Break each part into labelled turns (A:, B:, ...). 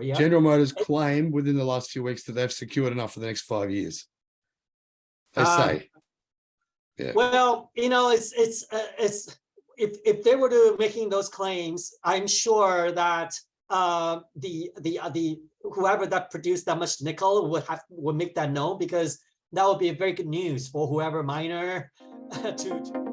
A: Yeah.
B: General Motors claim within the last few weeks that they've secured enough for the next 5 years. They say. Yeah.
A: Well, it's if they were to making those claims, I'm sure that the whoever that produced that much nickel would make that known, because that would be a very good news for whoever miner to.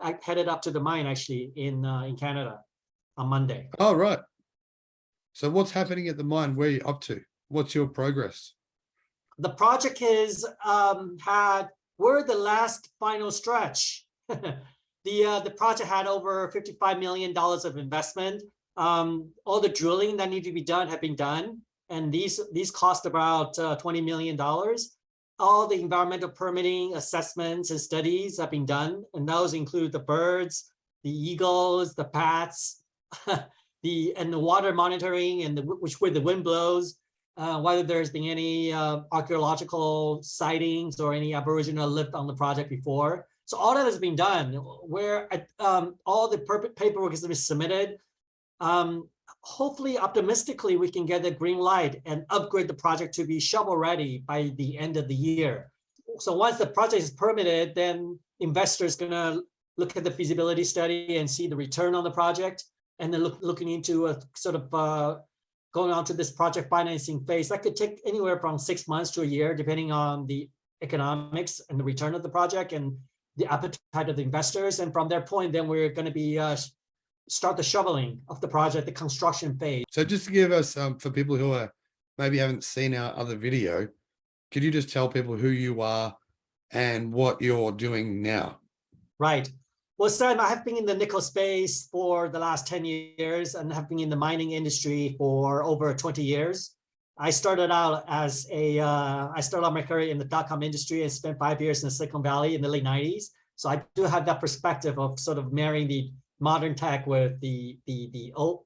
A: I headed up to the mine actually in Canada on Monday.
B: Oh, right. So what's happening at the mine? Where are you up to? What's your progress?
A: The project is we're the last final stretch. The project had over $55 million of investment. All the drilling that need to be done have been done, and these cost about $20 million. All the environmental permitting assessments and studies have been done, and those include the birds, the eagles, the bats, and the water monitoring, and which way the wind blows, whether there's been any archaeological sightings or any Aboriginal lived on the project before. So all that has been done. Where all the paperwork has been submitted. Hopefully, optimistically, we can get the green light and upgrade the project to be shovel ready by the end of the year. So once the project is permitted, then investors gonna look at the feasibility study and see the return on the project, and then looking into a sort of going on to this project financing phase. That could take anywhere from 6 months to a year, depending on the economics and the return of the project and the appetite of the investors. And from their point, then we're going to be start the shoveling of the project, the construction phase.
B: So just to give us, for people who are maybe haven't seen our other video, could you just tell people who you are and what you're doing now?
A: Right. Well, Sam, I have been in the nickel space for the last 10 years and have been in the mining industry for over 20 years. I started out as I started out my career in the .com industry and spent 5 years in the Silicon Valley in the late 90s. So I do have that perspective of sort of marrying the modern tech with the old,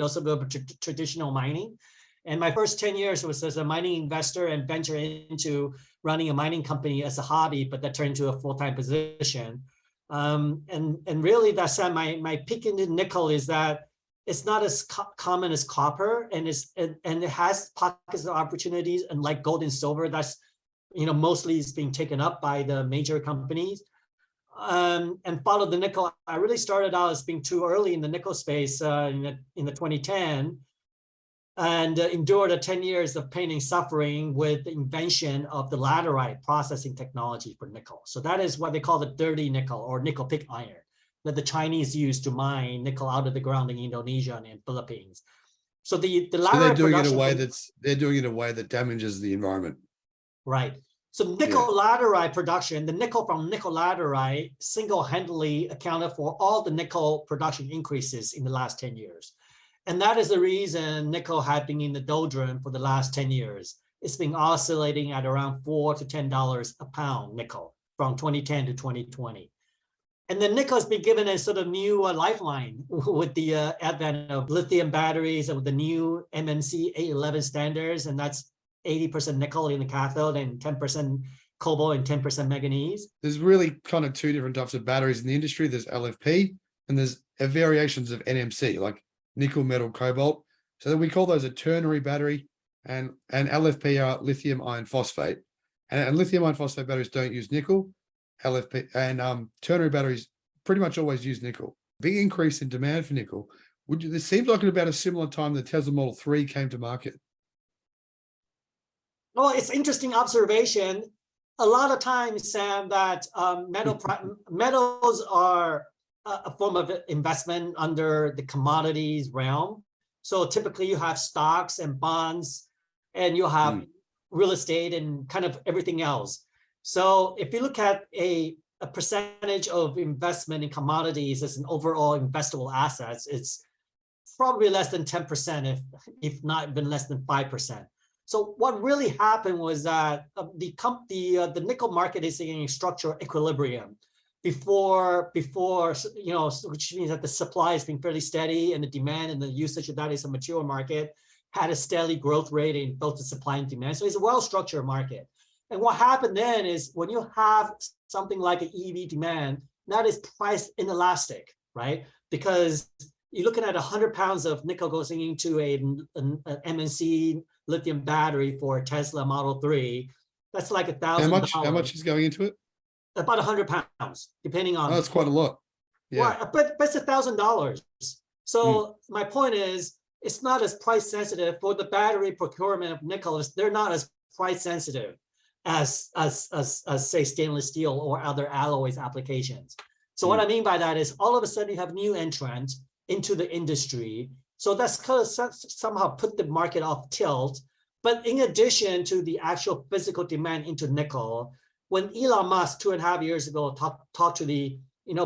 A: sort of traditional mining. And my first 10 years was as a mining investor and venture into running a mining company as a hobby, but that turned into a full-time position. And really that's my peak into nickel is that it's not as common as copper, and it has pockets of opportunities, and like gold and silver, that's mostly is being taken up by the major companies. And followed the nickel. I really started out as being too early in the nickel space in the 2010, and endured 10 years of pain and suffering with the invention of the laterite processing technology for nickel. So that is what they call the dirty nickel, or nickel pig iron, that the Chinese use to mine nickel out of the ground in Indonesia and in Philippines. So the laterite,
B: so they're doing it in a way they're doing it in a way that damages the environment.
A: Right. So nickel laterite production, the nickel from nickel laterite single-handedly accounted for all the nickel production increases in the last 10 years. And that is the reason nickel had been in the doldrum for the last 10 years. It's been oscillating at around $4 to $10 a pound nickel from 2010 to 2020. And then nickel has been given a sort of new lifeline with the advent of lithium batteries and with the new MMC 811 standards, and that's 80% nickel in the cathode and 10% cobalt and 10% manganese.
B: There's really kind of two different types of batteries in the industry. There's LFP and there's variations of NMC, like nickel, metal, cobalt. So then we call those a ternary battery, and LFP are lithium iron phosphate. And lithium iron phosphate batteries don't use nickel. LFP and ternary batteries pretty much always use nickel. Big increase in demand for nickel. This seems like at about a similar time the Tesla Model 3 came to market.
A: Well, it's interesting observation. A lot of times, Sam, that metals are a form of investment under the commodities realm. So typically you have stocks and bonds, and you have real estate and kind of everything else. So if you look at a percentage of investment in commodities as an overall investable assets, it's probably less than 10%, if not even less than 5%. So what really happened was that the nickel market is in a structural equilibrium before which means that the supply has been fairly steady and the demand and the usage of that is a mature market had a steady growth rate in both the supply and demand. So it's a well-structured market. And what happened then is when you have something like an EV demand, that is price inelastic, right? Because you're looking at 100 pounds of nickel going into an MNC lithium battery for a Tesla Model 3. That's like $1,000.
B: How much is going into it?
A: About 100 pounds, depending on.
B: Oh, that's quite a lot. Yeah.
A: Right, but it's $1,000. So my point is, it's not as price sensitive for the battery procurement of nickel. They're not as price sensitive as say stainless steel or other alloys applications. So what I mean by that is all of a sudden you have new entrants into the industry. So that's kind of somehow put the market off tilt. But in addition to the actual physical demand into nickel, when Elon Musk 2.5 years ago talked to the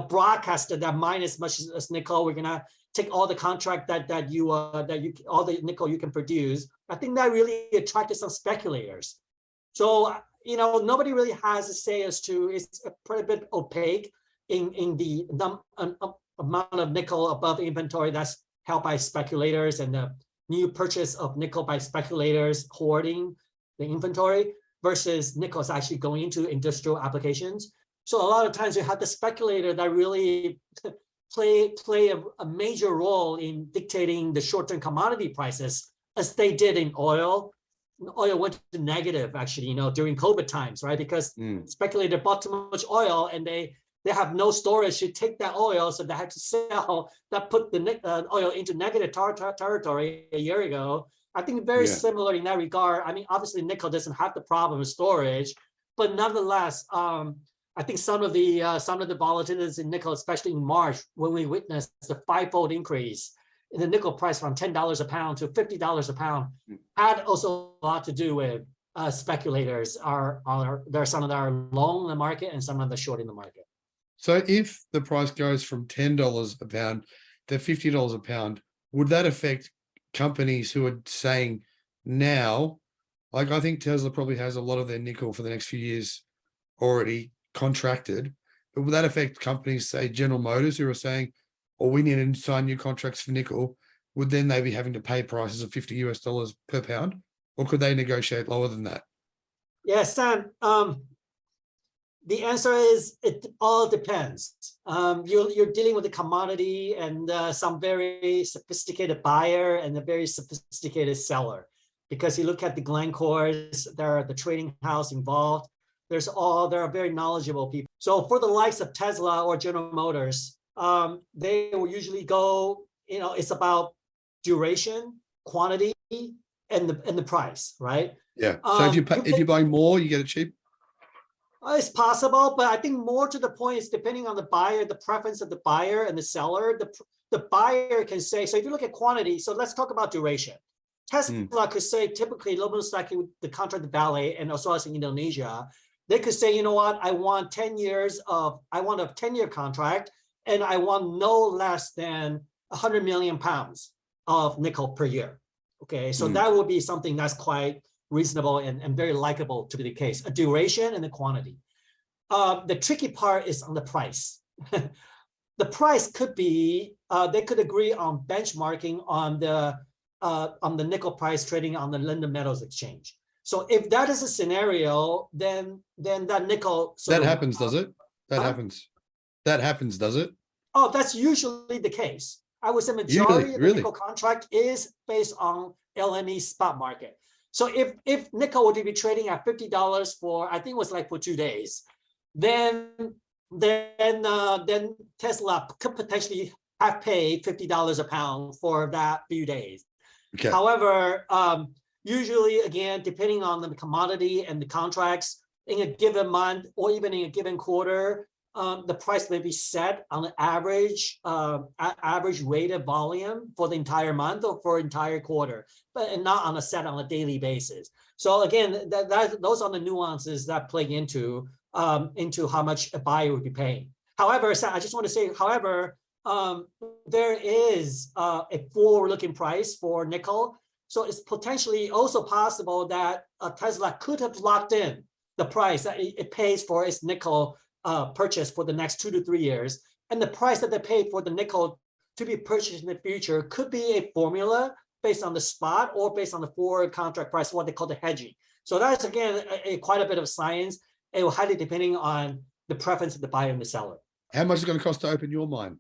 A: broadcasted that mine as much as nickel, we're gonna take all the contract that you all the nickel you can produce. I think that really attracted some speculators. So nobody really has a say as to, it's a pretty bit opaque in the amount of nickel above inventory that's held by speculators and the new purchase of nickel by speculators hoarding the inventory versus nickel is actually going into industrial applications. So a lot of times you have the speculator that really play a major role in dictating the short-term commodity prices, as they did in oil. Oil went to negative actually, during COVID times, right? Because speculator bought too much oil and they have no storage to take that oil, so they had to sell. That put the oil into negative territory a year ago. I think very similar in that regard. I mean, obviously nickel doesn't have the problem of storage, but nonetheless, I think some of the volatilities in nickel, especially in March, when we witnessed the 5-fold increase in the nickel price from $10 a pound to $50 a pound, had also a lot to do with speculators. There are some that are long in the market and some of the short in the market.
B: So if the price goes from $10 a pound to $50 a pound, would that affect companies who are saying now, like I think Tesla probably has a lot of their nickel for the next few years already contracted, but will that affect companies, say General Motors, who are saying, "Oh, we need to sign new contracts for nickel"? Would then they be having to pay prices of $50 per pound, or could they negotiate lower than that?
A: Yeah, Sam. The answer is it all depends. You're dealing with a commodity and some very sophisticated buyer and a very sophisticated seller, because you look at the Glencores, there are the trading house involved. There are very knowledgeable people. So for the likes of Tesla or General Motors, they will usually go, it's about duration, quantity, and the price, right?
B: Yeah. So if you buy more, you get it cheap.
A: It's possible, but I think more to the point is depending on the buyer, the preference of the buyer and the seller. The buyer can say, so if you look at quantity, so let's talk about duration. Tesla could say typically, most likely the contract valet and also as in Indonesia, they could say, you know what, I want a 10-year contract, and I want no less than 100 million pounds of nickel per year. Okay, so that would be something that's quite reasonable and very likable to be the case, a duration and the quantity. The tricky part is on the price. The price could be, they could agree on benchmarking on the nickel price trading on the London Metals Exchange. So if that is a scenario, then that nickel.
B: That happens, does it? That happens, does it?
A: Oh, that's usually the case. I would say majority of the nickel contract is based on LME spot market. So if nickel were to be trading at $50 for, I think it was like for 2 days, then Tesla could potentially have paid $50 a pound for that few days. Okay. However, usually, again, depending on the commodity and the contracts in a given month or even in a given quarter, the price may be set on an average weighted volume for the entire month or for entire quarter, but not on a daily basis. So again, those are the nuances that play into how much a buyer would be paying. However, I just want to say, there is a forward-looking price for nickel. So it's potentially also possible that Tesla could have locked in the price that it pays for its nickel purchase for the next 2 to 3 years. And the price that they pay for the nickel to be purchased in the future could be a formula based on the spot or based on the forward contract price, what they call the hedging. So that's again quite a bit of science. It will highly depending on the preference of the buyer and the seller.
B: How much is it going to cost to open your mine?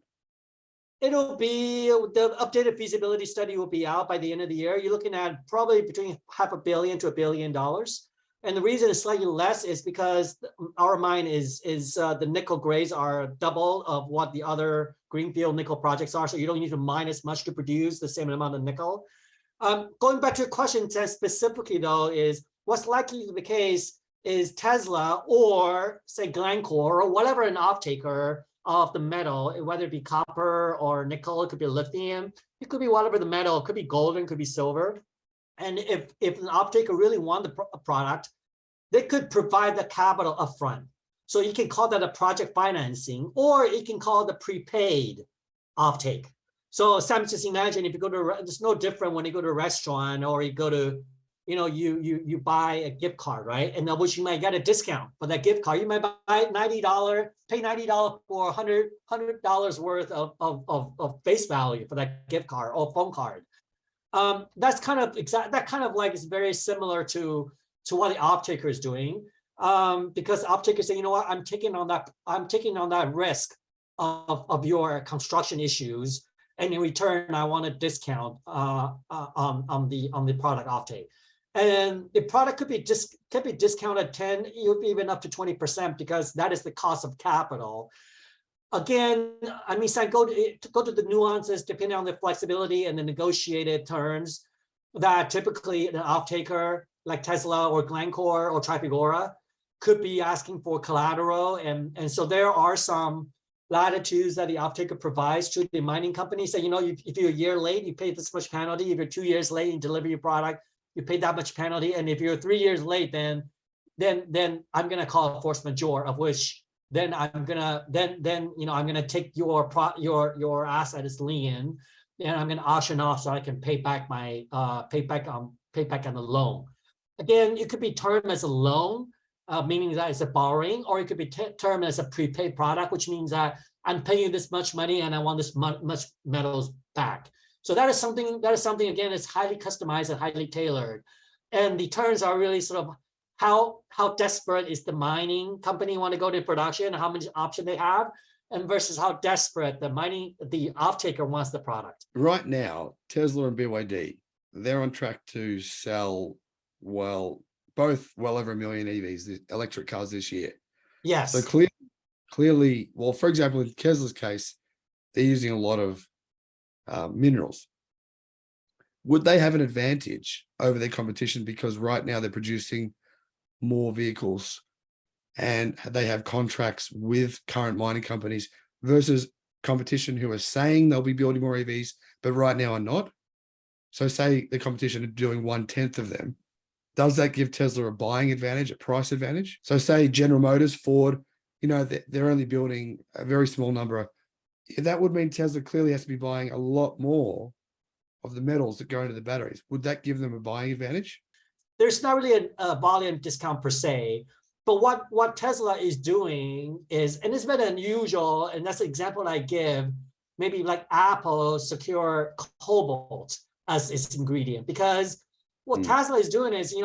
A: It'll be the updated feasibility study will be out by the end of the year. You're looking at probably between $500 million to $1 billion. And the reason it's slightly less is because our mine is the nickel grades are double of what the other greenfield nickel projects are. So you don't need to mine as much to produce the same amount of nickel. Going back to your question specifically though, is what's likely to be the case is Tesla or say Glencore or whatever an off-taker of the metal, whether it be copper or nickel, it could be lithium, it could be whatever the metal, it could be golden, it could be silver. And if an off-taker really want the product, they could provide the capital upfront. So you can call that a project financing, or you can call it a prepaid offtake. So Sam, just imagine if you go to, it's no different when you go to a restaurant or you go to, you buy a gift card, right? And which you might get a discount for that gift card. You might buy $90, pay $90 for $100 worth of face value for that gift card or phone card. That's kind of like is very similar to what the off-taker is doing, because the off-taker say, you know what, I'm taking on that risk of your construction issues, and in return, I want a discount on the product offtake. And the product could be discounted 10, even up to 20%, because that is the cost of capital. Again, I mean, so go to the nuances depending on the flexibility and the negotiated terms that typically an off-taker like Tesla or Glencore or Trafigura could be asking for collateral. And so there are some latitudes that the off-taker provides to the mining company. So, if you're a year late, you pay this much penalty. If you're 2 years late and deliver your product, you pay that much penalty. And if you're 3 years late, then I'm going to call a force majeure, of which then I'm gonna take your asset as lien, and I'm gonna auction off so I can pay back on the loan. Again, it could be termed as a loan, meaning that it's a borrowing, or it could be termed as a prepaid product, which means that I'm paying you this much money and I want this much metals back. So that is something again, it's highly customized and highly tailored, and the terms are really sort of how desperate is the mining company want to go to production, how many options they have, and versus how desperate the off-taker wants the product.
B: Right now, Tesla and BYD, they're on track to sell both well over 1 million EVs, electric cars, this year.
A: Yes.
B: So clearly, well, for example, in Tesla's case, they're using a lot of minerals. Would they have an advantage over their competition because right now they're producing more vehicles and they have contracts with current mining companies versus competition who are saying they'll be building more EVs, but right now are not? So say the competition are doing 1/10 of them. Does that give Tesla a buying advantage, a price advantage? So say General Motors, Ford, they're only building a very small number. That would mean Tesla clearly has to be buying a lot more of the metals that go into the batteries. Would that give them a buying advantage?
A: There's not really a volume discount per se, but what Tesla is doing is, and it's been unusual, and that's the example I give, maybe like Apple secure cobalt as its ingredient, because what Tesla is doing is,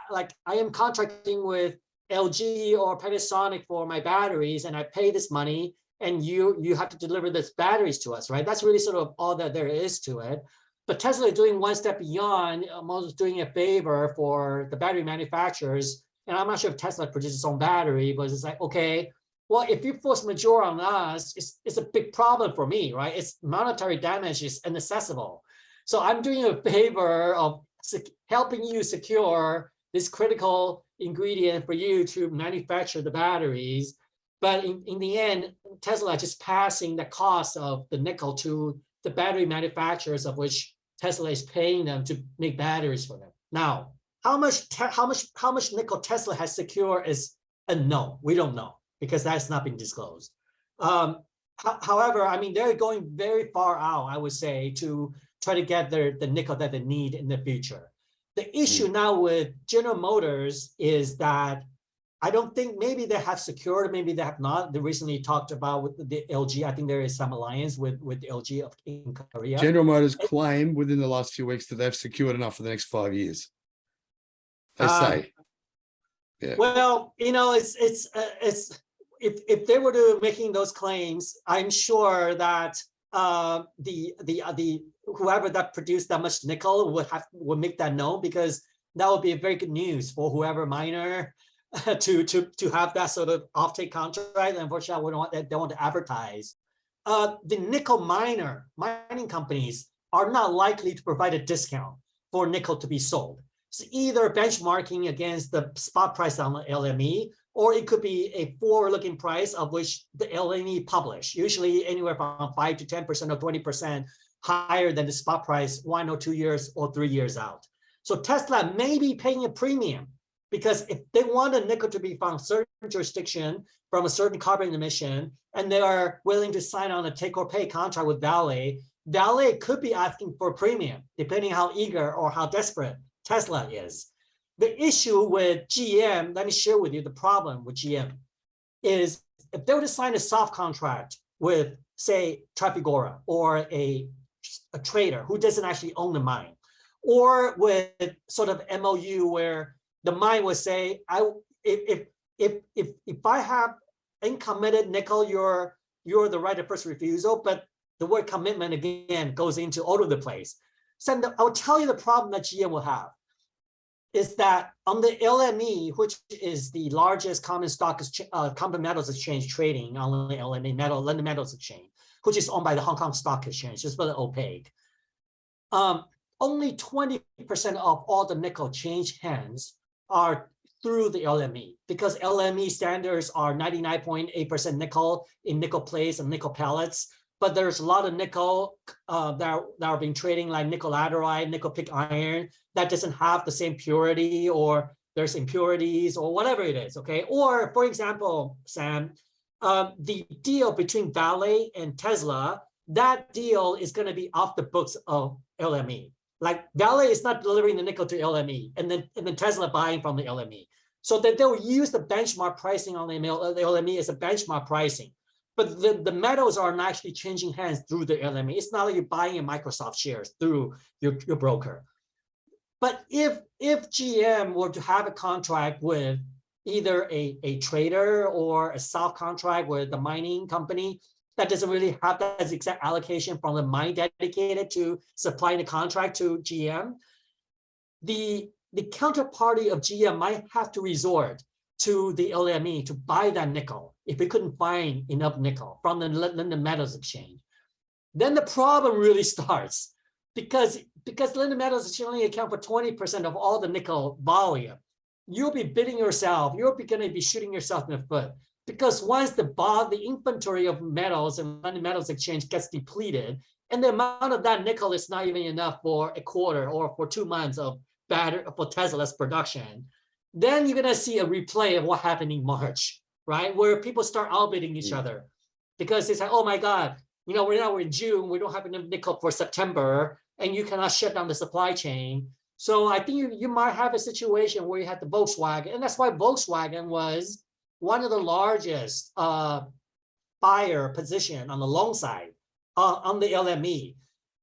A: like I am contracting with LG or Panasonic for my batteries, and I pay this money, and you have to deliver this batteries to us, right? That's really sort of all that there is to it. But Tesla is doing one step beyond, almost doing a favor for the battery manufacturers. And I'm not sure if Tesla produces its own battery, but it's like, okay, well, if you force majeure on us, it's a big problem for me, right? It's monetary damage is inaccessible. So I'm doing a favor of helping you secure this critical ingredient for you to manufacture the batteries. But in the end, Tesla is just passing the cost of the nickel to the battery manufacturers, of which Tesla is paying them to make batteries for them. Now, how much nickel Tesla has secured is unknown. We don't know because that's not been disclosed. However, I mean, they're going very far out, I would say, to try to get the nickel that they need in the future. The issue now with General Motors is that I don't think, maybe they have secured, maybe they have not. They recently talked about with the LG. I think there is some alliance with LG in Korea.
B: General Motors claim within the last few weeks that they've secured enough for the next 5 years. They say. Yeah.
A: Well, it's if they were to making those claims, I'm sure that the whoever that produced that much nickel would make that known, because that would be a very good news for whoever miner to have that sort of offtake contract. Unfortunately, they want to advertise. The nickel mining companies are not likely to provide a discount for nickel to be sold. So either benchmarking against the spot price on the LME, or it could be a forward-looking price of which the LME publish, usually anywhere from 5 to 10% or 20% higher than the spot price 1 or 2 years or 3 years out. So Tesla may be paying a premium, because if they want a nickel to be from a certain jurisdiction, from a certain carbon emission, and they are willing to sign on a take or pay contract with Vale, Vale could be asking for a premium, depending on how eager or how desperate Tesla is. The issue with GM, let me share with you the problem with GM, is if they were to sign a soft contract with, say, Trafigura or a trader who doesn't actually own the mine, or with sort of MOU where the mine would say, if I have uncommitted nickel, you're the right of first refusal, but the word commitment again goes into all over the place. So I'll tell you the problem that GM will have is that on the LME, which is the largest common metals exchange trading on the LME, London Metals Exchange, which is owned by the Hong Kong Stock Exchange, just for the opaque. Only 20% of all the nickel change hands are through the LME, because LME standards are 99.8% nickel in nickel plates and nickel pellets. But there's a lot of nickel that are being trading, like nickel laterite, nickel pig iron, that doesn't have the same purity, or there's impurities or whatever it is, okay? Or for example, Sam, the deal between Vale and Tesla, that deal is gonna be off the books of LME. Like Vale is not delivering the nickel to LME, and then Tesla buying from the LME. So that they'll use the benchmark pricing on the LME as a benchmark pricing. But the metals are not actually changing hands through the LME. It's not like you're buying a Microsoft shares through your broker. But if GM were to have a contract with either a trader or a soft contract with the mining company that doesn't really have that exact allocation from the mine dedicated to supplying the contract to GM, the counterparty of GM might have to resort to the LME to buy that nickel if we couldn't find enough nickel from the London Metals Exchange. Then the problem really starts, because London Metals Exchange only account for 20% of all the nickel volume. You'll be bidding yourself, you're going to be shooting yourself in the foot, because once the inventory of metals in London Metals Exchange gets depleted, and the amount of that nickel is not even enough for a quarter or for 2 months of for Tesla's production, then you're going to see a replay of what happened in March, right? Where people start outbidding each other, because it's like, oh my God, we're in June, we don't have enough nickel for September, and you cannot shut down the supply chain. So I think you might have a situation where you had the Volkswagen, and that's why Volkswagen was one of the largest buyer position on the long side on the LME.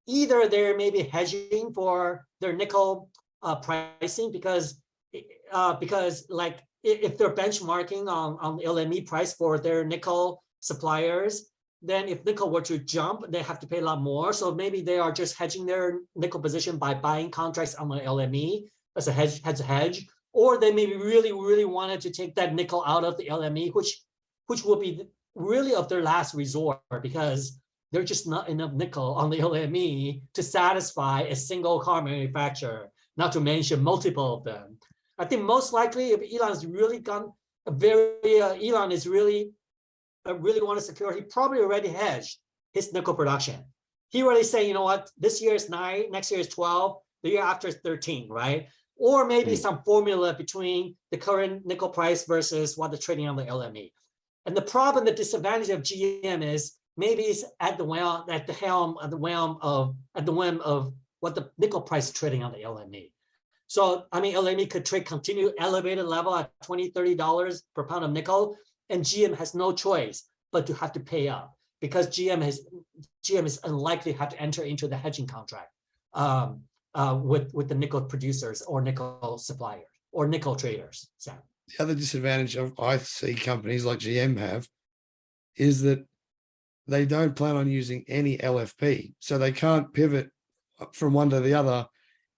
A: Either they're maybe hedging for their nickel pricing, because like if they're benchmarking on the LME price for their nickel suppliers, then if nickel were to jump, they have to pay a lot more. So maybe they are just hedging their nickel position by buying contracts on the LME as a hedge, or they maybe really wanted to take that nickel out of the LME, which will be really of their last resort, because there's just not enough nickel on the LME to satisfy a single car manufacturer, not to mention multiple of them. I think most likely, if Elon's really gone Elon is really want to secure, he probably already hedged his nickel production. He already saying, you know what, this year is 9, next year is 12, the year after is 13, right? Or maybe some formula between the current nickel price versus what they're trading on the LME. And the problem, the disadvantage of GM is maybe it's at the whim of what the nickel price is trading on the LME. So, I mean, LME could trade continue elevated level at $20, $30 per pound of nickel, and GM has no choice but to have to pay up because GM is unlikely to have to enter into the hedging contract with the nickel producers or nickel suppliers or nickel traders. Sam.
B: The other disadvantage of I see companies like GM have is that they don't plan on using any LFP, so they can't pivot from one to the other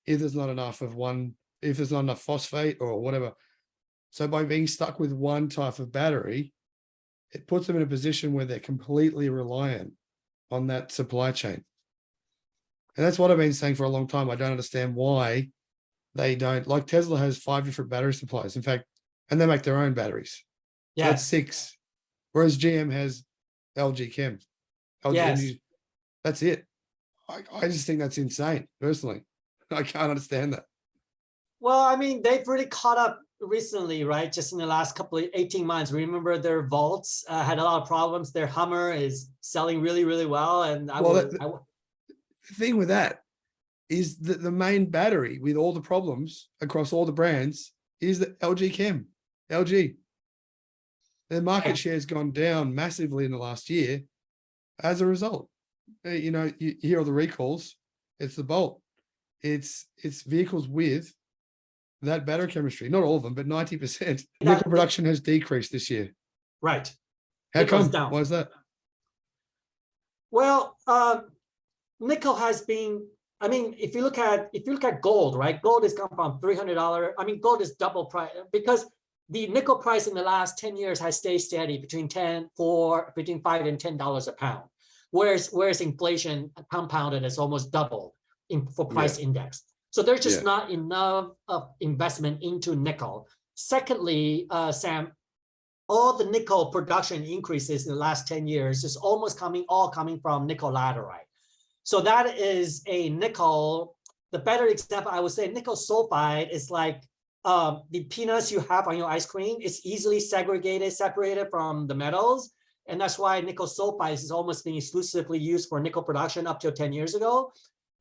B: if there's not enough of one, if there's not enough phosphate or whatever. So by being stuck with one type of battery, it puts them in a position where they're completely reliant on that supply chain. And that's what I've been saying for a long time. I don't understand why they don't, like Tesla has 5 different battery suppliers. In fact, and they make their own batteries. So that's 6. Whereas GM has LG Chem. LG Energy, that's it. I just think that's insane, personally. I can't understand that.
A: Well, I mean, they've really caught up recently, right? Just in the last couple of 18 months. Remember their Volts had a lot of problems. Their Hummer is selling really, really well. And
B: the thing with that is that the main battery with all the problems across all the brands is the LG Chem. LG. Their market share has gone down massively in the last year as a result. You know, you hear all the recalls. It's the Bolt. It's vehicles with that battery chemistry. Not all of them, but 90%. Nickel production has decreased this year.
A: Right.
B: How come? Why is that?
A: Well, nickel has been. I mean, if you look at gold, right? Gold has come from $300. I mean, gold is double price because the nickel price in the last 10 years has stayed steady between $5 and $10 a pound, whereas inflation compounded has almost doubled for price index. So there's just not enough of investment into nickel. Secondly, Sam, all the nickel production increases in the last 10 years is almost all coming from nickel laterite. So that is a nickel. The better example, I would say, nickel sulfide is like the peanuts you have on your ice cream. It's easily separated from the metals. And that's why nickel sulfide is almost being exclusively used for nickel production up till 10 years ago.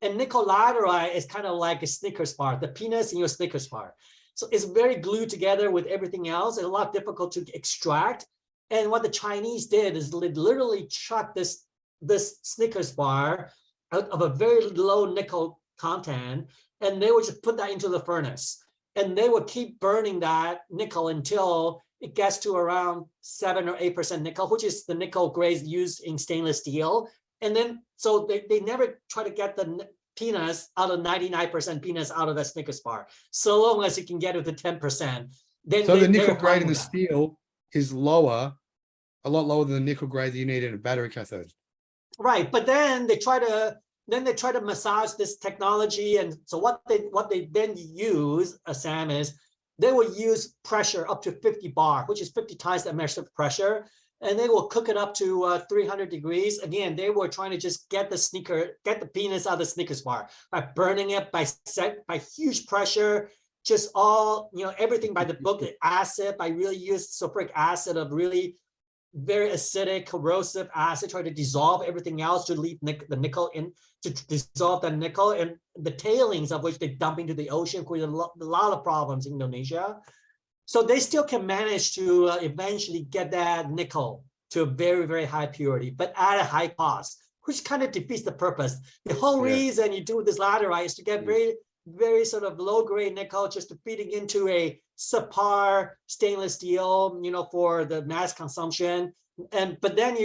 A: And nickel laterite is kind of like a Snickers bar, the peanuts in your Snickers bar. So it's very glued together with everything else and a lot difficult to extract. And what the Chinese did is literally chuck this Snickers bar out of a very low nickel content, and they would just put that into the furnace. And they would keep burning that nickel until it gets to around 7 or 8% nickel, which is the nickel grades used in stainless steel. And then, so they never try to get the peanuts out of 99% peanuts out of that Snickers bar, so long as you can get it to 10%. Then
B: so the nickel grade in the steel is lower, a lot lower than the nickel grade that you need in a battery cathode.
A: Right, but then they try to massage this technology, and so what they then use, Sam, is they will use pressure up to 50 bar, which is 50 times the immersive pressure. And they will cook it up to 300 degrees. Again, they were trying to just get the peanuts out of the Snickers bar by burning it by huge pressure, just all, everything by the book, the acid, by really use sulfuric acid of really very acidic, corrosive acid, try to dissolve everything else to leave the nickel in, to dissolve the nickel, and the tailings of which they dump into the ocean, create a lot of problems in Indonesia. So they still can manage to eventually get that nickel to a very, very high purity, but at a high cost, which kind of defeats the purpose. The whole reason you do this laterite is to get very, very sort of low grade nickel, just to feeding into a subpar stainless steel, for the mass consumption. But then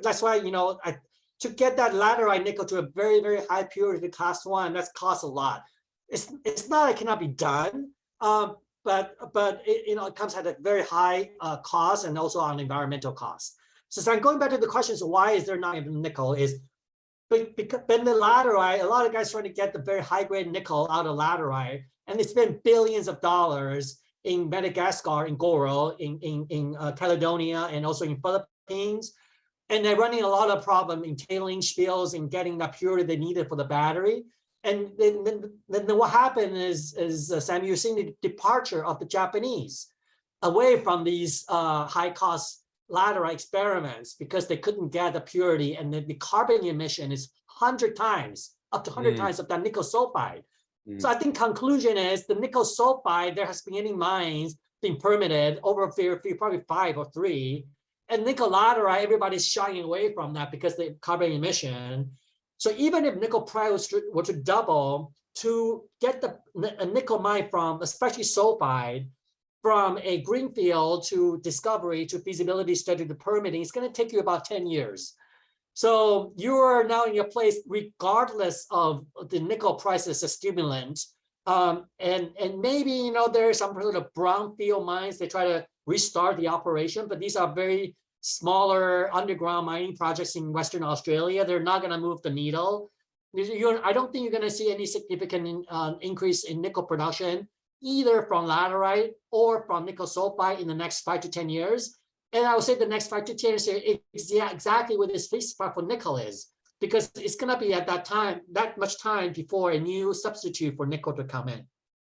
A: that's why, to get that laterite nickel to a very, very high purity class 1, that's costs a lot. It's not, it cannot be done. But it comes at a very high cost and also on environmental cost. So I'm going back to the question, so why is there not even nickel? Is because in the laterite, a lot of guys trying to get the very high grade nickel out of laterite, and it's been billions of dollars in Madagascar, in Goro, in Caledonia, and also in Philippines. And they're running a lot of problem in tailing spills and getting the purity they needed for the battery. And then what happened is Sam, you're seeing the departure of the Japanese away from these high-cost laterite experiments because they couldn't get the purity, and the carbon emission is 100 times, up to 100 times of that nickel sulfide. So I think conclusion is the nickel sulfide, there has been any mines being permitted over a few, probably 5 or 3. And nickel laterite, everybody's shying away from that because the carbon emission. So even if nickel price were to double, to get a nickel mine from, especially sulfide, from a greenfield to discovery to feasibility study to permitting, it's going to take you about 10 years. So you are now in your place, regardless of the nickel price as a stimulant. And maybe, you know, there's some sort of brownfield mines, they try to restart the operation, but these are very smaller underground mining projects in Western Australia. They're not going to move the needle. I don't think you're going to see any significant increase in nickel production, either from laterite or from nickel sulfide in the next 5 to 10 years. And I would say the next 5 to 10 years is exactly what this sweet spot for nickel is, because it's going to be at that much time before a new substitute for nickel to come in.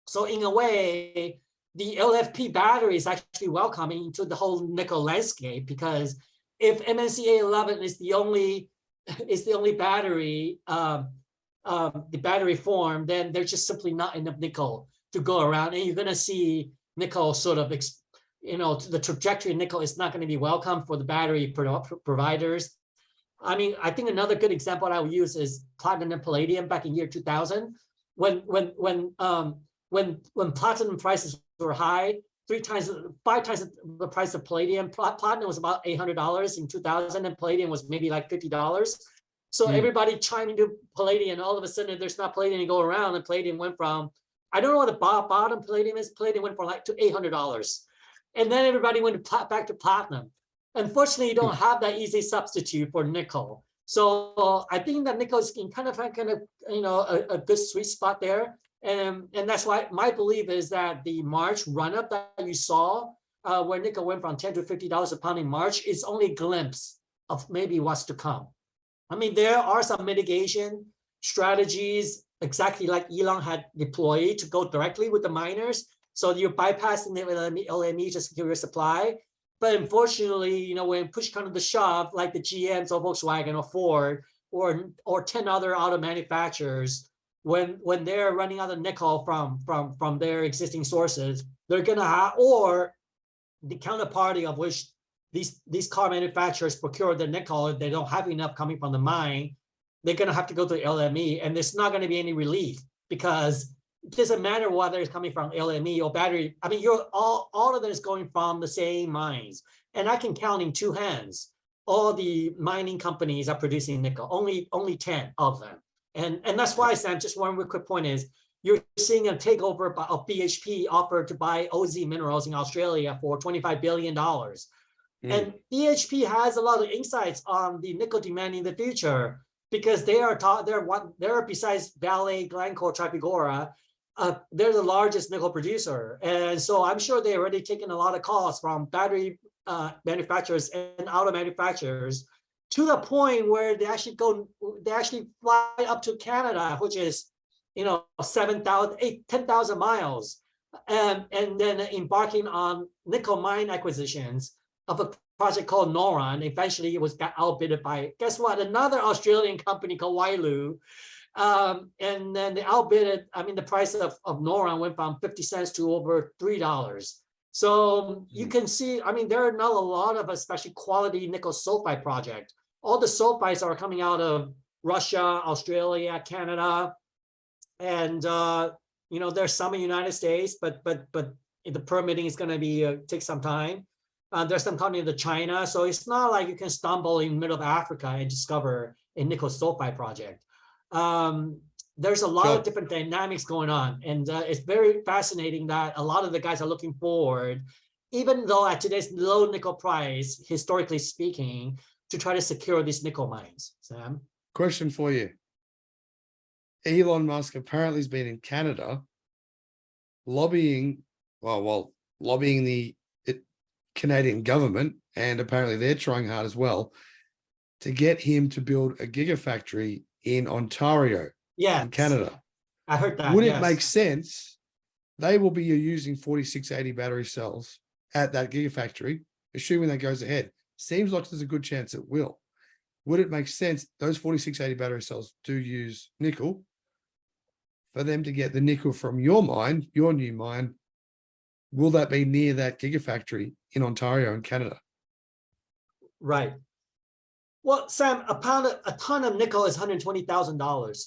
A: So in a way, the LFP battery is actually welcoming into the whole nickel landscape, because if MnCa 11 is the only battery, the battery form, then there's just simply not enough nickel to go around, and you're going to see nickel sort of, you know, the trajectory of nickel is not going to be welcome for the battery providers. I mean, I think another good example I would use is platinum and palladium back in year 2000, when platinum prices were high, 5 times the price of palladium. Platinum was about $800 in 2000, and palladium was maybe like $50. So everybody chimed into palladium, and all of a sudden there's not palladium to go around, and palladium went from, I don't know what the bottom palladium is. Palladium went from like to $800. And then everybody went back to platinum. Unfortunately, you don't have that easy substitute for nickel. So I think that nickel is in kind of you know, a good sweet spot there. And that's why my belief is that the March run-up that you saw, where nickel went from $10 to $50 a pound in March, is only a glimpse of maybe what's to come. I mean, there are some mitigation strategies, exactly like Elon had deployed, to go directly with the miners. So you're bypassing the LME to secure your supply. But unfortunately, you know, when push comes to the shove, like the GMs or Volkswagen or Ford or 10 other auto manufacturers, when they're running out of nickel from their existing sources, they're gonna have, or the counterparty of which these car manufacturers procure the nickel, if they don't have enough coming from the mine, they're gonna have to go to LME, and there's not gonna be any relief, because it doesn't matter whether it's coming from LME or battery. I mean, you're all of that is going from the same mines. And I can count in 2 hands. All the mining companies are producing nickel, only 10 of them. And that's why, Sam, just one quick point is, you're seeing a takeover of BHP offered to buy OZ Minerals in Australia for $25 billion. And BHP has a lot of insights on the nickel demand in the future, because they're besides Vale, Glencore, Trafigura, they're the largest nickel producer. And so I'm sure they're already taken a lot of calls from battery manufacturers and auto manufacturers, to the point where they actually fly up to Canada, which is, you know, 10,000 miles, and then embarking on nickel mine acquisitions of a project called Noron. Eventually it got outbidded by, guess what, another Australian company called Wailu. And then they outbidded, I mean, the price of Noron went from 50 cents to over $3. So you can see, I mean, there are not a lot of especially quality nickel sulfide project. All the sulfides are coming out of Russia, Australia, Canada, and you know, there's some in the United States, but the permitting is going to be take some time. There's some coming into China, so it's not like you can stumble in the middle of Africa and discover a nickel sulfide project. There's a lot of different dynamics going on, and it's very fascinating that a lot of the guys are looking forward, even though at today's low nickel price, historically speaking, to try to secure these nickel mines. Sam?
B: Question for you. Elon Musk apparently has been in Canada lobbying the Canadian government, and apparently they're trying hard as well, to get him to build a gigafactory in Ontario, in Canada.
A: I heard that.
B: Would it make sense? They will be using 4680 battery cells at that gigafactory, assuming that goes ahead. Seems like there's a good chance it will. Would it make sense? Those 4680 battery cells do use nickel for them to get the nickel from your mine, your new mine, will that be near that gigafactory in Ontario in Canada?
A: Right. Well, Sam, a ton of nickel is $120,000.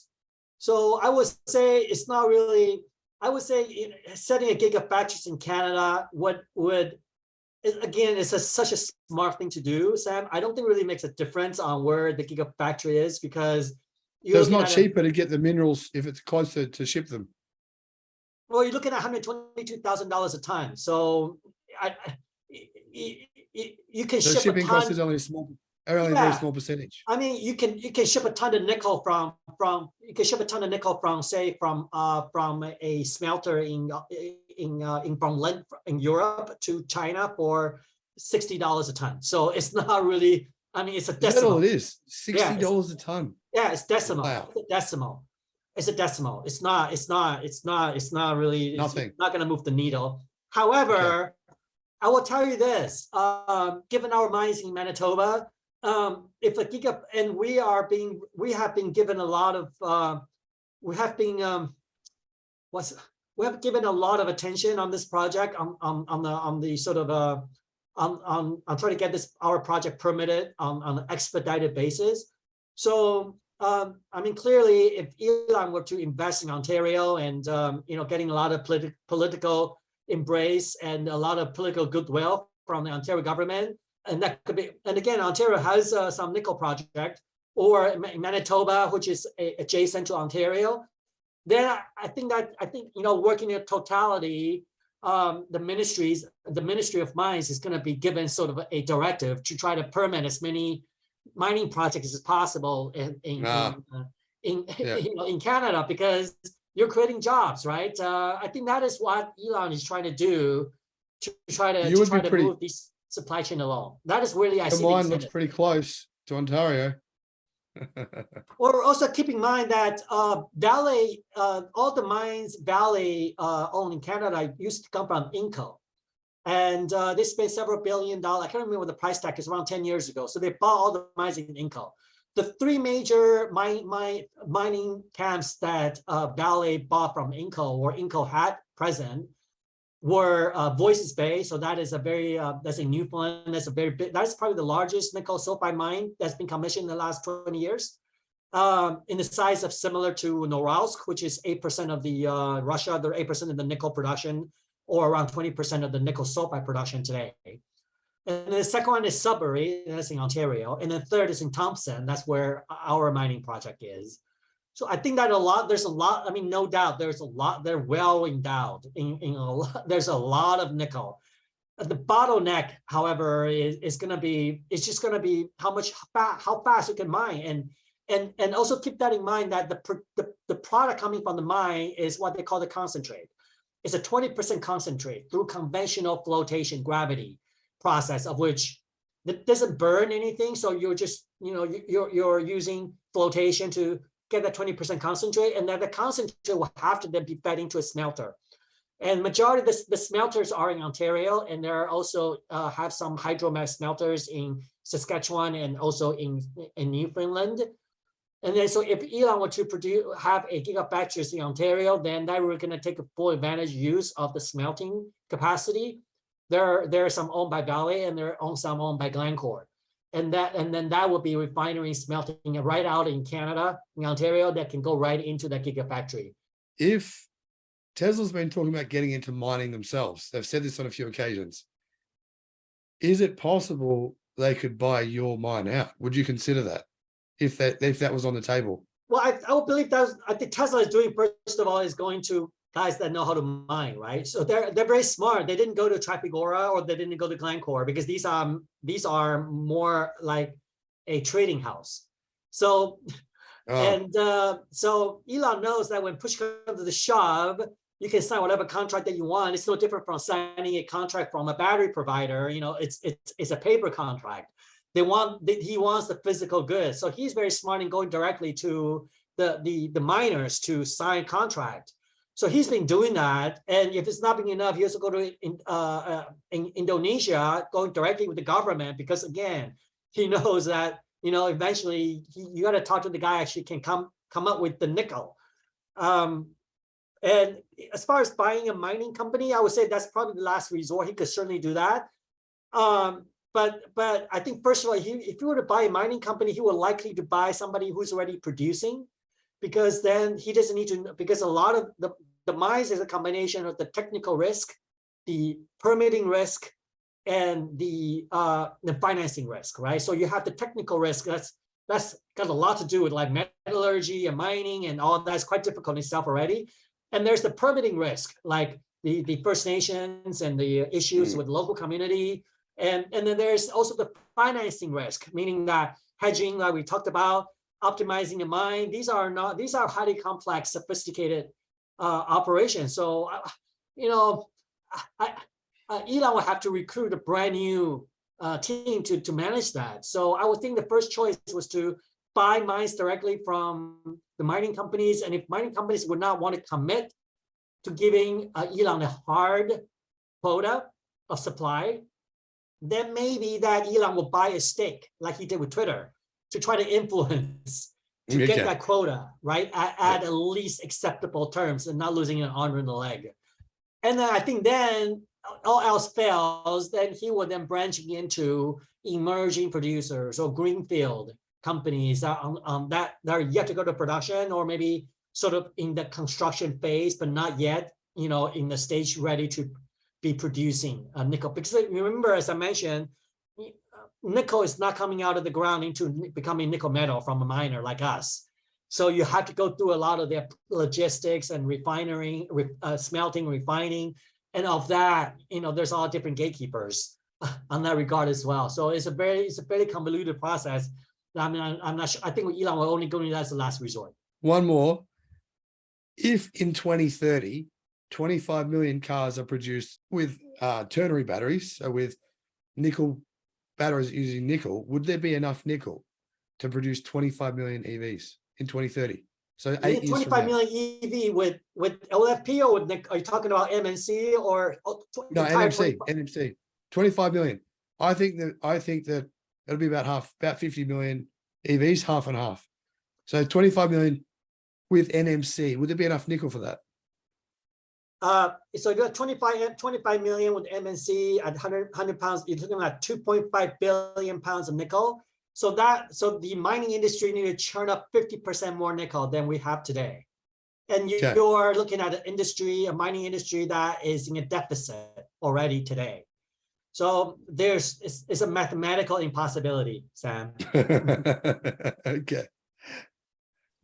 A: So I would say it's not really. I would say setting a gigafactory in Canada would again, it's such a smart thing to do, Sam. I don't think it really makes a difference on where the gigafactory is because
B: So it's not cheaper to get the minerals if it's closer to ship them.
A: Well, you're looking at $122,000 a ton. So you can
B: So
A: ship a
B: shipping cost is
A: ton.
B: only a very small percentage.
A: I mean, you can ship a ton of nickel from say from a smelter in Europe to China for $60 a ton. So it's not really. I mean, it's a
B: Is that
A: decimal.
B: all it is? $60 a ton.
A: Yeah, it's decimal.
B: Wow.
A: It's a decimal. It's a decimal. It's not really.
B: Nothing.
A: It's not going to move the needle. However, I will tell you this: given our mines in Manitoba, if a giga, and we have been given a lot of, we have given a lot of attention on this project on the sort of on trying to get our project permitted on an expedited basis. So I mean, clearly, if Elon were to invest in Ontario and getting a lot of political embrace and a lot of political goodwill from the Ontario government, and that could be, and again, Ontario has some nickel project, or Manitoba, which is adjacent to Ontario. Then I think working in totality, the Ministry of Mines is going to be given sort of a directive to try to permit as many mining projects as possible in Canada, because you're creating jobs, right? I think that is what Elon is trying to do to try to move this supply chain along. That is really I see.
B: The mine looks pretty close to Ontario.
A: Or also keep in mind that Vale, all the mines Vale own in Canada used to come from Inco. And they spent several $1 billion. I can't remember what the price tag is, around 10 years ago. So they bought all the mines in Inco. The three major mining camps that Vale bought from Inco, or Inco had present, were Voices Bay. So that is that's in Newfoundland. That's a very big, that's probably the largest nickel sulfide mine that's been commissioned in the last 20 years. In the size of similar to Norilsk, which is 8% of the Russia, they're 8% of the nickel production, or around 20% of the nickel sulfide production today. And the second one is Sudbury, that's in Ontario. And the third is in Thompson, that's where our mining project is. So I think that there's a lot, I mean, no doubt, there's a lot, they're well endowed in a lot, there's a lot of nickel. The bottleneck, however, is going to be, it's just going to be how fast you can mine. And also keep that in mind that the product coming from the mine is what they call the concentrate. It's a 20% concentrate through conventional flotation gravity process, of which it doesn't burn anything. So you're just, you're using flotation to get that 20% concentrate, and then the concentrate will have to then be fed into a smelter. And majority of the smelters are in Ontario, and there are also have some hydromet smelters in Saskatchewan and also in Newfoundland. And then, so if Elon were to have a gigafactory in Ontario, then that we're going to take a full advantage use of the smelting capacity. There are some owned by Vale, and there are some owned by Glencore, and then that will be refinery smelting right out in Canada, in Ontario, that can go right into that gigafactory.
B: If Tesla's been talking about getting into mining themselves, they've said this on a few occasions, is it possible they could buy your mine out? Would you consider that? If that was on the table? Well,
A: I would believe that. I think Tesla is doing, first of all, is going to guys that know how to mine, right? So they're very smart. They didn't go to Trafigura, or they didn't go to Glencore, because these are more like a trading house. So so Elon knows that when push comes to the shove, you can sign whatever contract that you want. It's no different from signing a contract from a battery provider. It's a paper contract. He wants the physical goods. So he's very smart in going directly to the miners to sign contract. So he's been doing that. And if it's not being enough, he has to go to in Indonesia, going directly with the government, because again, he knows that, eventually you got to talk to the guy actually can come up with the nickel. And as far as buying a mining company, I would say that's probably the last resort. He could certainly do that. But I think personally, if he were to buy a mining company, he would likely to buy somebody who's already producing, because then he doesn't need to, because a lot of the mines is a combination of the technical risk, the permitting risk, and the financing risk, right? So you have the technical risk. That's got a lot to do with like metallurgy and mining and all that's quite difficult in itself already. And there's the permitting risk, like the First Nations and the issues with local community. And then there's also the financing risk, meaning that hedging, like we talked about, optimizing a mine. These are highly complex, sophisticated operations. So, Elon will have to recruit a brand new team to manage that. So I would think the first choice was to buy mines directly from the mining companies. And if mining companies would not want to commit to giving Elon a hard quota of supply, then maybe that Elon will buy a stake like he did with Twitter to try to influence, to get that quota, right? At least acceptable terms and not losing an arm and a leg. And then I think then all else fails, then he will then branching into emerging producers or greenfield companies that are yet to go to production, or maybe sort of in the construction phase, but not yet, in the stage ready to be producing nickel. Because remember, as I mentioned, nickel is not coming out of the ground into becoming nickel metal from a miner like us. So you have to go through a lot of their logistics and refining, smelting, refining, and of that, there's all different gatekeepers on that regard as well. So it's a very convoluted process. I mean, I'm not sure. I think Elon will only go into that as the last resort.
B: One more. If in 2030, 25 million cars are produced with ternary batteries, so with nickel batteries using nickel, would there be enough nickel to produce 25 million EVs in 2030? So 8 years
A: 25 million EV with LFP, or with are you talking about MNC or
B: no, NMC? 25 million. I think that it'll be about 50 million EVs, half and half. So 25 million with NMC. Would there be enough nickel for that?
A: So you got 25 million with MNC at 100 pounds. You're looking at 2.5 billion pounds of nickel. So the mining industry need to churn up 50% more nickel than we have today. And you're looking at a mining industry that is in a deficit already today. So it's a mathematical impossibility, Sam.
B: Okay.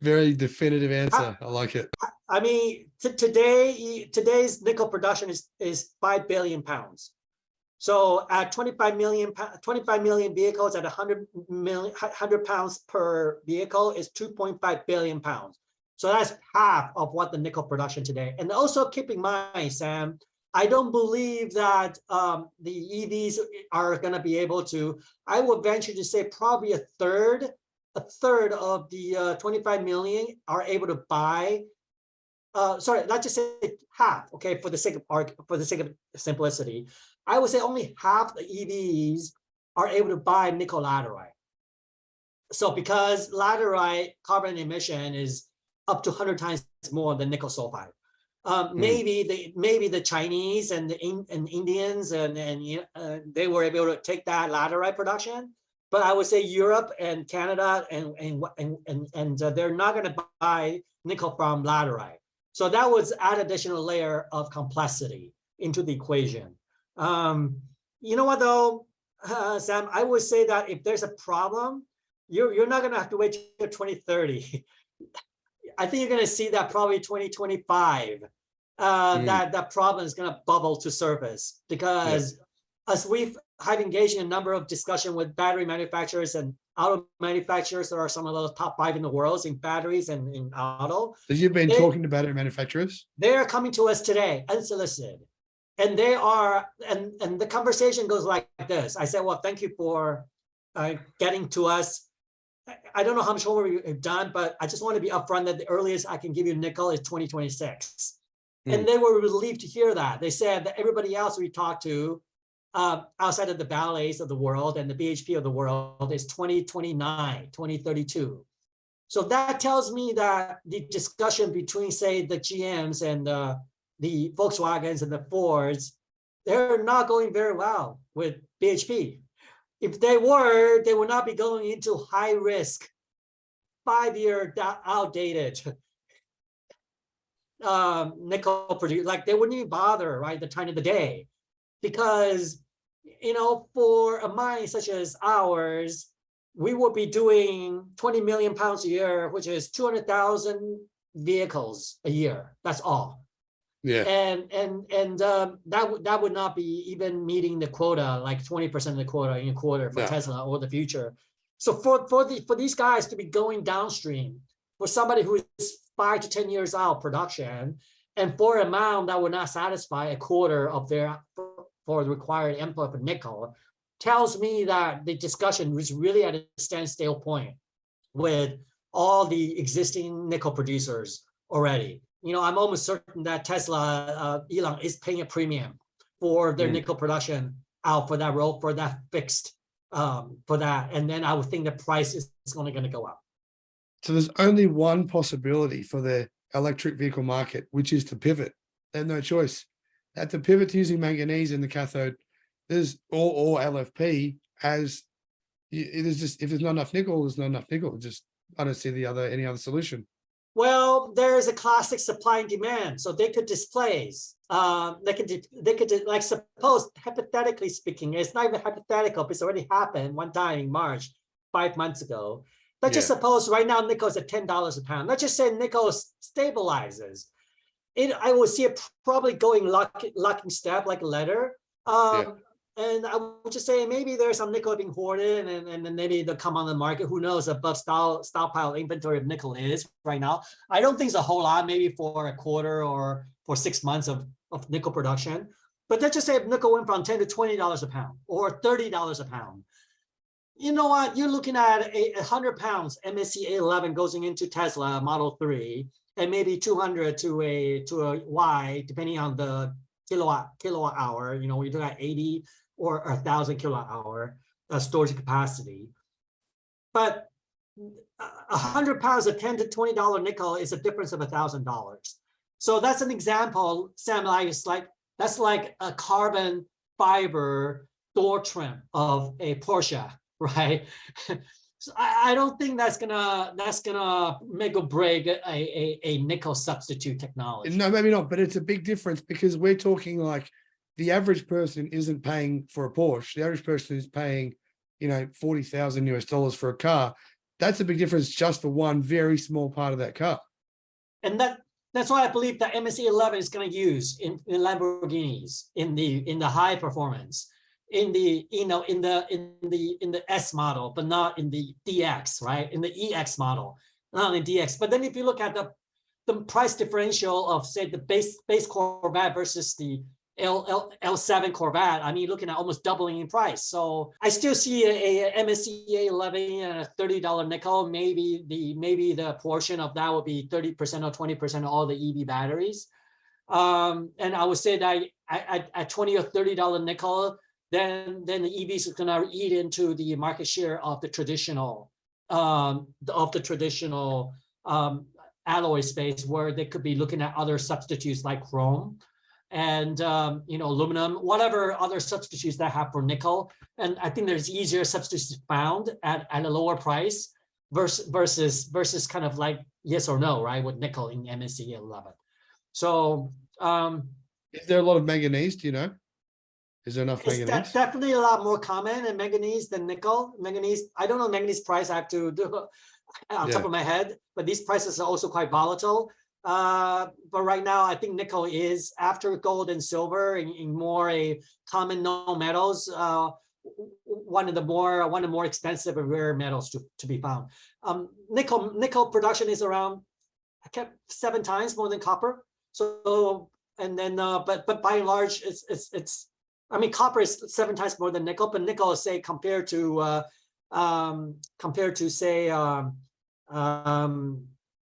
B: Very definitive answer. I like it.
A: I mean, today's nickel production is 5 billion pounds. So at 25 million vehicles at 100 pounds per vehicle is 2.5 billion pounds. So that's half of what the nickel production today. And also keep in mind, Sam, I don't believe that the EVs are going to be able to, I would venture to say probably a third of the 25 million are able to buy, sorry, let's just say half, okay, for the sake of simplicity. I would say only half the EVs are able to buy nickel laterite. So because laterite carbon emission is up to 100 times more than nickel sulfide. Maybe the Chinese and the Indians and they were able to take that laterite production, but I would say Europe and Canada and they're not going to buy nickel from laterite. So that was add additional layer of complexity into the equation. You know what though, Sam, I would say that if there's a problem, you're not going to have to wait till 2030. I think you're going to see that probably 2025. That problem is going to bubble to surface because as we have engaged in a number of discussion with battery manufacturers and auto manufacturers that are some of the top 5 in the world in batteries and in auto.
B: So you've been talking to battery manufacturers?
A: They're coming to us today, unsolicited. And they are, and the conversation goes like this. I said, well, thank you for getting to us. I don't know how much homework we've done, but I just want to be upfront that the earliest I can give you nickel is 2026. And they were relieved to hear that. They said that everybody else we talked to outside of the Vales of the world and the BHP of the world is 2029, 2032. So that tells me that the discussion between, say, the GMs and the Volkswagens and the Fords, they're not going very well with BHP. If they were, they would not be going into high risk, 5-year outdated nickel produce. Like they wouldn't even bother, right, the time of the day, because for a mine such as ours, we would be doing 20 million pounds a year, which is 200,000 vehicles a year. That's all.
B: Yeah.
A: And that would not be even meeting the quota, like 20% of the quota in a quarter for Tesla or the future. So for these guys to be going downstream, for somebody who is 5 to 10 years out production, and for an amount that would not satisfy a quarter of their for the required input for nickel, tells me that the discussion was really at a standstill point with all the existing nickel producers already. I'm almost certain that Tesla, Elon is paying a premium for their nickel production out for that role, for that fixed, for that. And then I would think the price is only going to go up.
B: So there's only one possibility for the electric vehicle market, which is to pivot. They have no choice. They have to pivot to using manganese in the cathode. There's or LFP as it is just, if there's not enough nickel, there's not enough nickel. I don't see any other solution.
A: Well, there is a classic supply and demand, so they could displace. They could like, suppose, hypothetically speaking, it's not even hypothetical, it's already happened one time in March, 5 months ago. Let's just suppose right now nickel is at $10 a pound. Let's just say nickel stabilizes. I will see it probably going locking step like a ladder. And I would just say maybe there's some nickel being hoarded, and then maybe they'll come on the market. Who knows above stockpile inventory of nickel is right now. I don't think it's a whole lot, maybe for a quarter or for 6 months of nickel production. But let's just say if nickel went from $10 to $20 a pound or $30 a pound. You know what? You're looking at 100 pounds MSC A11 goes into Tesla Model 3, and maybe 200 to a Y, depending on the kilowatt hour. We're looking at 80 or 1,000 kilowatt hour storage capacity. But 100 pounds of $10 to $20 nickel is a difference of $1,000. So that's an example, Sam. That's like a carbon fiber door trim of a Porsche, right? So I don't think that's gonna make or break a nickel substitute technology.
B: No, maybe not, but it's a big difference, because we're talking like the average person isn't paying for a Porsche. The average person is paying, $40,000 for a car. That's a big difference just for one very small part of that car.
A: And that's why I believe that MSC 11 is going to use in Lamborghinis in the high performance, in the S model, but not in the DX, right? In the EX model, not in DX. But then if you look at the price differential of, say, the base Corvette versus the L7 Corvette, I mean, looking at almost doubling in price. So I still see a MSC A11 and a $30 nickel. Maybe the portion of that would be 30% or 20% of all the EV batteries. And I would say that at $20 or $30 nickel, then the EVs are gonna eat into the market share of the traditional alloy space, where they could be looking at other substitutes like chrome and aluminum, whatever other substitutes that have for nickel. And I think there's easier substitutes found at a lower price versus kind of like yes or no, right, with nickel in MSC 11. So
B: is there a lot of manganese? Do you know? Is there enough manganese?
A: It's definitely a lot more common in manganese than nickel. Manganese, I don't know manganese price. I have to do on top of my head, but these prices are also quite volatile. But right now, I think nickel is, after gold and silver, in more a common known metals, one of the more expensive and rare metals to be found. Nickel production is around 7 times more than copper. So and then but by and large, it's I mean, copper is 7 times more than nickel, but nickel, say, compared to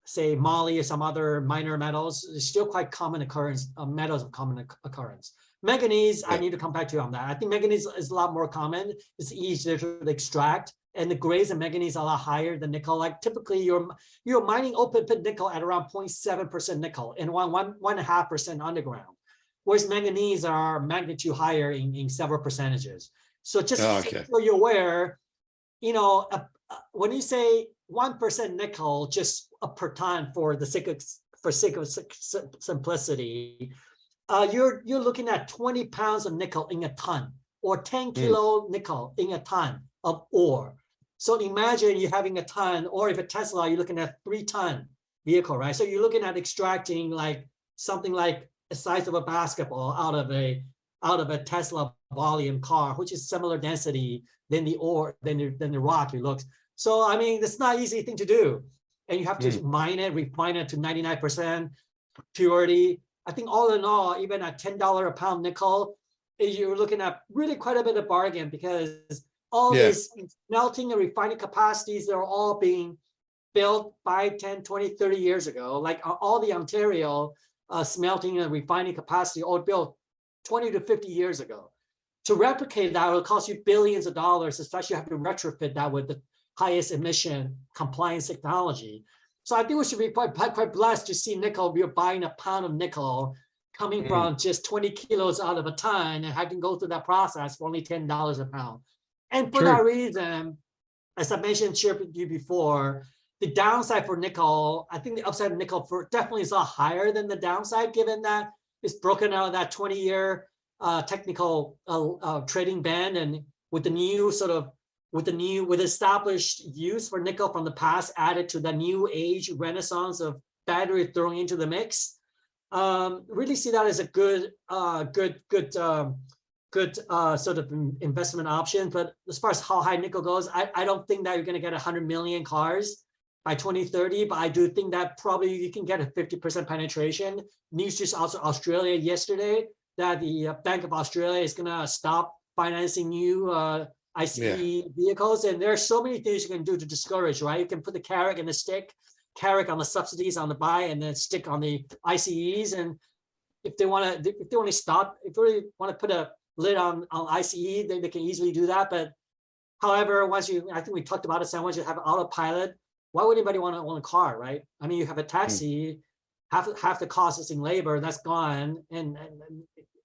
A: say moly or some other minor metals, is still quite common occurrence. Metals of common occurrence. Manganese, I need to come back to you on that. I think manganese is a lot more common. It's easier to extract and the grades of manganese are a lot higher than nickel. Like typically you're mining open pit nickel at around 0.7% nickel and 1.5% underground, whereas manganese are magnitude higher in several percentages. So just so you're aware, you know, when you say 1% nickel just per ton for the sake of simplicity, you're looking at 20 pounds of nickel in a ton, or 10 kilo nickel in a ton of ore. So imagine you having a ton, or if a Tesla, you're looking at 3-ton vehicle, right? So you're looking at extracting like something like the size of a basketball out of a Tesla volume car, which is similar density than the ore, than the rock it looks. So I mean, it's not an easy thing to do, and you have to mine it, refine it to 99% purity. I think all in all, even at $10 a pound nickel, you're looking at really quite a bit of bargain, because all these smelting and refining capacities, they're all being built 5, 10, 20, 30 years ago. Like all the Ontario smelting and refining capacity all built 20 to 50 years ago. To replicate that, it will cost you billions of dollars, especially you have to retrofit that with the highest emission compliance technology. So I think we should be quite blessed to see nickel. We're buying a pound of nickel coming from just 20 kilos out of a ton, and having to go through that process for only $10 a pound. And for that reason, as I mentioned, shared with you before, the downside for nickel, I think the upside of nickel for definitely is a lot higher than the downside, given that it's broken out of that 20-year technical trading band, and with the new sort of with established use for nickel from the past added to the new age renaissance of battery thrown into the mix. Really see that as a good sort of investment option. But as far as how high nickel goes, I don't think that you're going to get 100 million cars by 2030, but I do think that probably you can get a 50% penetration. News just also Australia yesterday that the Bank of Australia is going to stop financing new ICE vehicles. And there are so many things you can do to discourage, right? You can put the carrot and the stick, carrot on the subsidies on the buy, and then stick on the ICEs. And if they want to stop, if they really want to put a lid on ICE, they can easily do that. But however, I think we talked about it, once you have an autopilot, why would anybody want to own a car, right? I mean, you have a taxi, half the cost is in labor, that's gone, and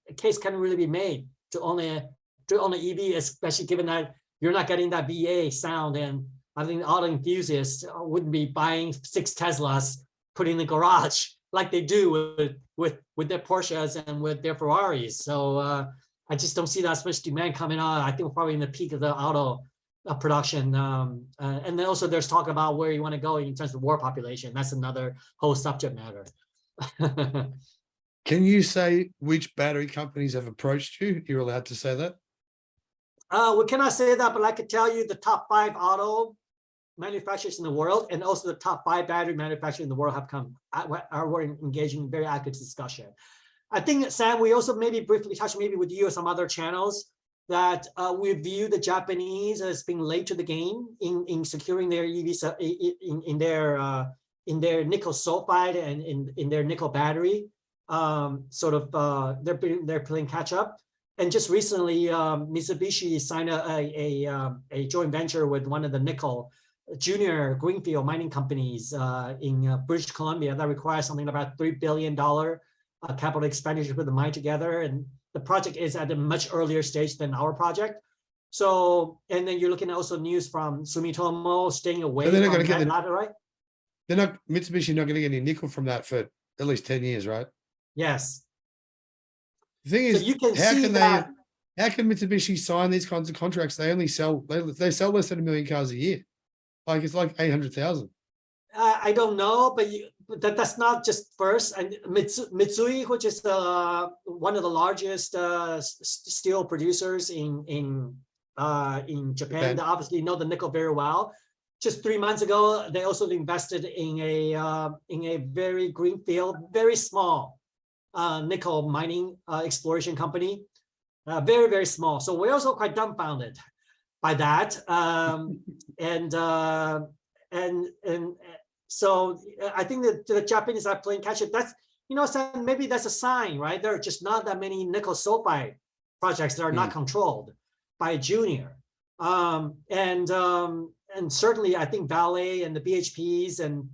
A: a case can't really be made to own an EV, especially given that you're not getting that VA sound. And I think auto enthusiasts wouldn't be buying 6 Teslas, putting in the garage like they do with their Porsches and with their Ferraris. So I just don't see that much demand coming on. I think we're probably in the peak of the auto production. And then also there's talk about where you want to go in terms of war population. That's another whole subject matter.
B: Can you say which battery companies have approached you? You're allowed to say that?
A: We cannot say that, but I can tell you the top 5 auto manufacturers in the world, and also the top 5 battery manufacturers in the world we're engaging in very active discussion. I think, Sam, we also maybe briefly touched maybe with you or some other channels that we view the Japanese as being late to the game in securing their EVs in their nickel sulfide and in their nickel battery. They're playing catch up. And just recently, Mitsubishi signed a joint venture with one of the nickel junior greenfield mining companies in British Columbia that requires something about $3 billion capital expenditure to put the mine together. And the project is at a much earlier stage than our project. So, and then you're looking at also news from Sumitomo staying away from that ladder, right?
B: Mitsubishi not going to get any nickel from that for at least 10 years, right?
A: Yes.
B: The thing is,
A: so you can
B: how can Mitsubishi sign these kinds of contracts? They only sell they sell less than 1 million cars a year. Like it's like 800,000.
A: I don't know, but that's not just first. And Mitsui, which is one of the largest steel producers in Japan, they obviously know the nickel very well. Just 3 months ago, they also invested in a very greenfield, very small nickel mining exploration company, very, very small. So we're also quite dumbfounded by that. So I think that the Japanese are playing catch up. That's, Sam, maybe that's a sign, right? There are just not that many nickel sulfide projects that are not controlled by a junior. And certainly I think Vale and the BHPs and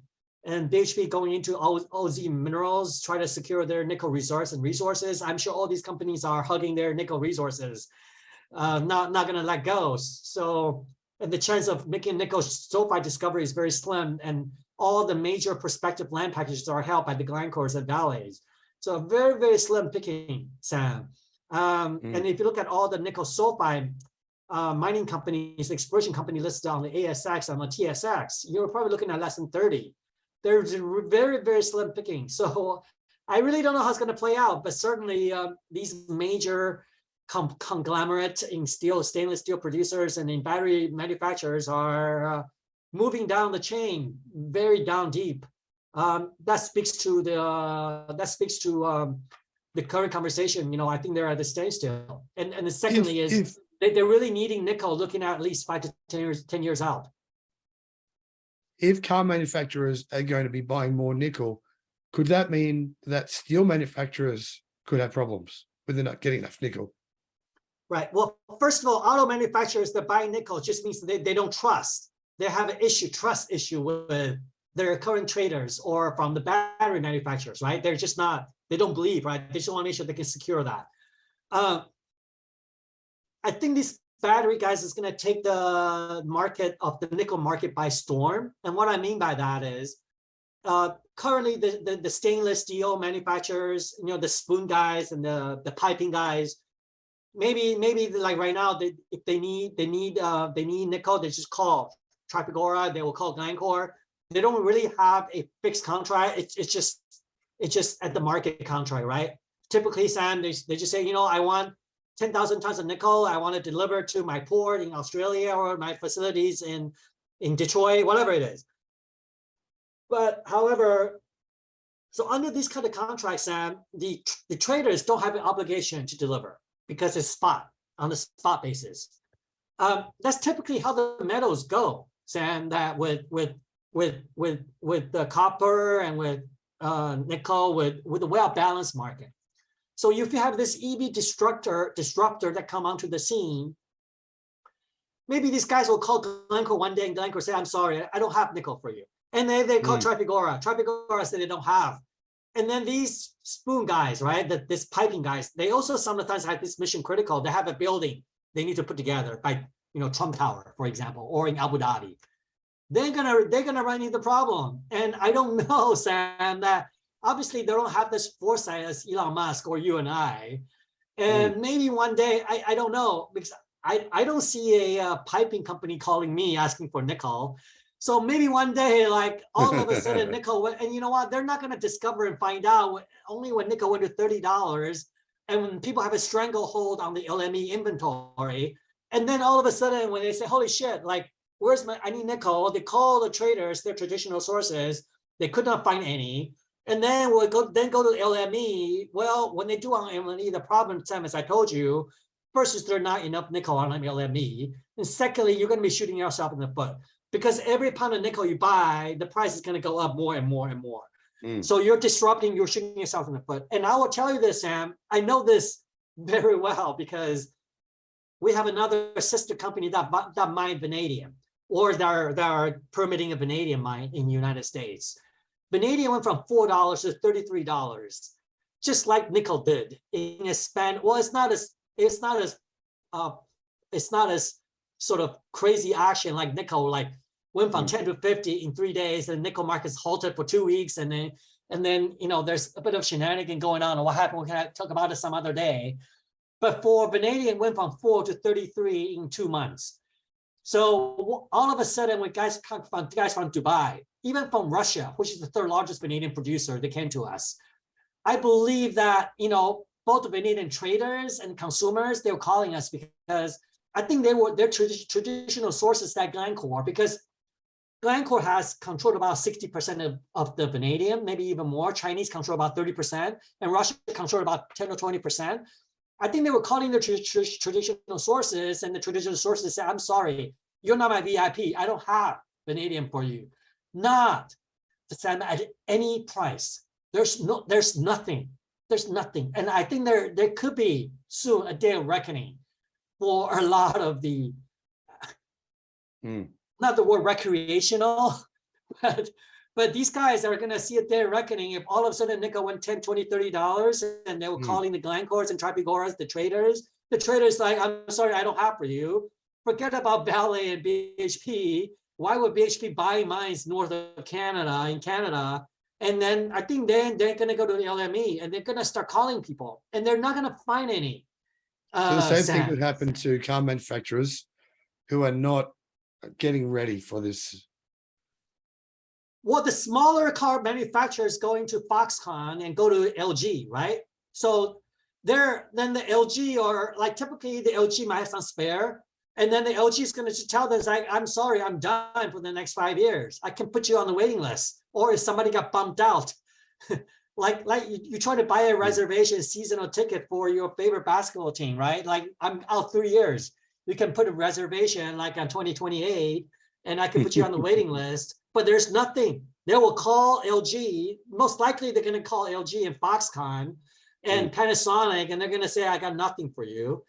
A: BHP going into OZ Minerals, try to secure their nickel resources. I'm sure all these companies are hugging their nickel resources, not going to let go. So, and the chance of making nickel sulfide discovery is very slim. And all the major prospective land packages are held by the Glencores and Vales. So very, very slim picking, Sam. And if you look at all the nickel sulfide mining companies, exploration company listed on the ASX, on the TSX, you're probably looking at less than 30. There's very, very slim picking. So I really don't know how it's going to play out, but certainly these major conglomerate in stainless steel producers and in battery manufacturers are moving down the chain, very down deep. That speaks to the current conversation. I think they're at the standstill. And the secondly they're really needing nickel, looking at least 5 to 10 years out.
B: If car manufacturers are going to be buying more nickel, could that mean that steel manufacturers could have problems when they're not getting enough nickel?
A: Right. Well, first of all, auto manufacturers that buy nickel just means that they don't trust. They have an trust issue with their current traders or from the battery manufacturers, right? They're just not, they don't believe, right? They just want to make sure they can secure that. I think these battery guys is going to take the market of the nickel market by storm. And what I mean by that is currently the stainless steel manufacturers, the spoon guys and the piping guys, maybe like right now, if they need nickel, they just call Trafigura, they will call Glencore. They don't really have a fixed contract. It's just at the market contract, right? Typically, Sam, they just say, I want 10,000 tons of nickel. I want to deliver to my port in Australia or my facilities in Detroit, whatever it is. But however, so under these kind of contracts, Sam, the traders don't have an obligation to deliver because it's on the spot basis. That's typically how the metals go, Sam. That with the copper and with nickel, with a well-balanced market. So if you have this EV disruptor that come onto the scene, maybe these guys will call Glencore one day and Glencore say, I'm sorry, I don't have nickel for you. And then they call Trafigura. Trafigura said they don't have. And then these spoon guys, right, this piping guys, they also sometimes have this mission critical. They have a building they need to put together, like Trump Tower, for example, or in Abu Dhabi. They're gonna run into the problem. And I don't know, Sam, that obviously they don't have this foresight as Elon Musk or you and I. And maybe one day, I don't know, because I don't see a piping company calling me asking for nickel. So maybe one day, like all of a sudden nickel, and you know what, they're not going to discover and find out only when nickel went to $30 and when people have a stranglehold on the LME inventory. And then all of a sudden when they say, holy shit, like, I need nickel, they call the traders, their traditional sources, they could not find any. And then we'll go to the LME. Well, when they do on LME, the problem, Sam, as I told you, first is there's not enough nickel on LME. And secondly, you're going to be shooting yourself in the foot because every pound of nickel you buy, the price is going to go up more and more and more. So you're shooting yourself in the foot. And I will tell you this, Sam, I know this very well because we have another sister company that mine vanadium, or that are permitting a vanadium mine in the United States. Vanadium went from $4 to $33, just like nickel did in a span. Well, it's not as sort of crazy action like nickel, like went from 10 to 50 in 3 days, and nickel market's halted for 2 weeks, and then there's a bit of shenanigan going on. And what happened? We can talk about it some other day. But for vanadium, went from 4 to 33 in 2 months. So all of a sudden, when guys from Dubai, even from Russia, which is the third largest vanadium producer, they came to us. I believe that both the vanadium traders and consumers, they were calling us because I think they're traditional sources like Glencore, because Glencore has controlled about 60% of the vanadium, maybe even more. Chinese control about 30%, and Russia control about 10 or 20%. I think they were calling their traditional sources, and the traditional sources said, I'm sorry, you're not my VIP. I don't have vanadium for you. Not to send at any price. There's nothing. There's nothing. And I think there could be soon a day of reckoning for a lot of the not the word recreational, but these guys are going to see a day of reckoning if all of a sudden nickel went 10, 20, $30 and they were calling the Glencores and Tripagoras, the traders like, I'm sorry, I don't have for you. Forget about Vale and BHP. Why would BHP buy mines north of Canada, in Canada? And then I think then they're going to go to the LME and they're going to start calling people and they're not going to find any.
B: So the same thing
A: Sam.
B: could happen to car manufacturers who are not getting ready for this.
A: Well, the smaller car manufacturers going to Foxconn and go to LG, right? So then the LG, or like typically the LG might have some spare, and then the LG is going to tell them, like, I'm sorry, I'm done for the next 5 years. I can put you on the waiting list. Or if somebody got bumped out, like you try to buy a reservation seasonal ticket for your favorite basketball team, right? Like, I'm out 3 years. You can put a reservation like on 2028, and I can put you on the waiting list. But there's nothing. They will call LG. Most likely, they're going to call LG and Foxconn and Panasonic, and they're going to say, I got nothing for you.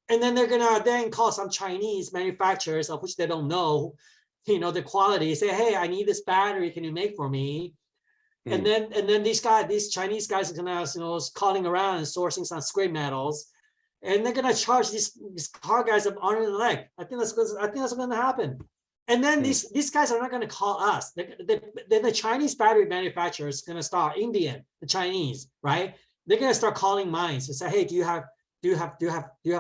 A: And then they're going to then call some Chinese manufacturers, of which they don't know, the quality, say, hey, I need this battery. Can you make for me? And then these Chinese guys are going to, calling around and sourcing some scrap metals. And they're going to charge these car guys an arm and a leg. I think that's going to happen. And then these guys are not going to call us. Then the Chinese battery manufacturers are going to start, the Chinese, right? They're going to start calling mines and say, hey, do you have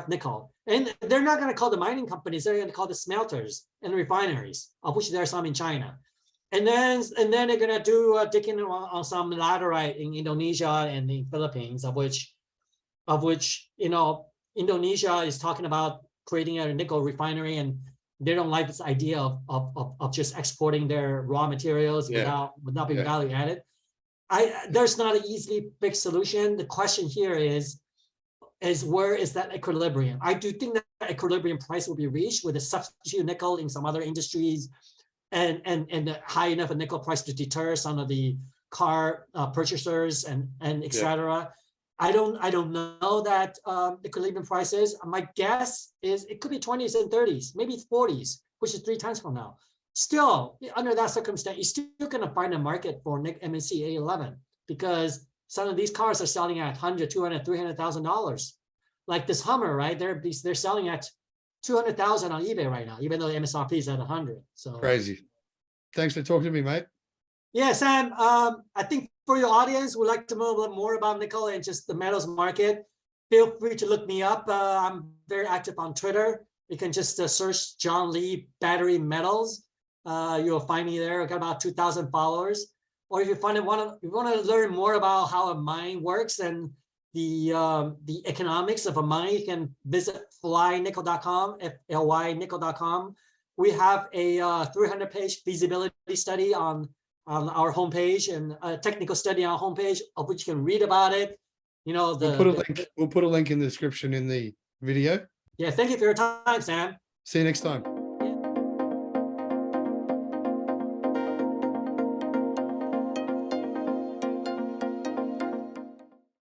A: nickel? And they're not going to call the mining companies. They're going to call the smelters and refineries, of which there are some in China. And then they're going to do digging on some laterite in Indonesia and the Philippines, of which Indonesia is talking about creating a nickel refinery, and they don't like this idea of just exporting their raw materials without being value added. There's not an easily fixed solution. The question here is where is that equilibrium? I do think that equilibrium price will be reached with a substitute nickel in some other industries, and the high enough a nickel price to deter some of the car purchasers and et cetera. I don't know that equilibrium prices. My guess is it could be 20s and 30s, maybe 40s, which is 3 times from now. Still, under that circumstance, you're still going to find a market for MNC A11 because some of these cars are selling at $100,000, $200,000, $300,000. Like this Hummer, right? They're selling at $200,000 on eBay right now, even though the MSRP is at 100. So
B: crazy. Thanks for talking to me, mate.
A: Yeah, Sam. I think for your audience, we'd like to know a little more about nickel and just the metals market. Feel free to look me up. I'm very active on Twitter. You can just search John Lee Battery Metals. You'll find me there. I got about 2,000 followers. Or if you want to learn more about how a mine works and the economics of a mine, you can visit flynickel.com, FLYnickel.com. We have a 300-page feasibility study on our homepage and a technical study on our homepage, of which you can read about it. We'll put a link in the description in the video. Yeah, thank you for your time, Sam.
B: See you next time.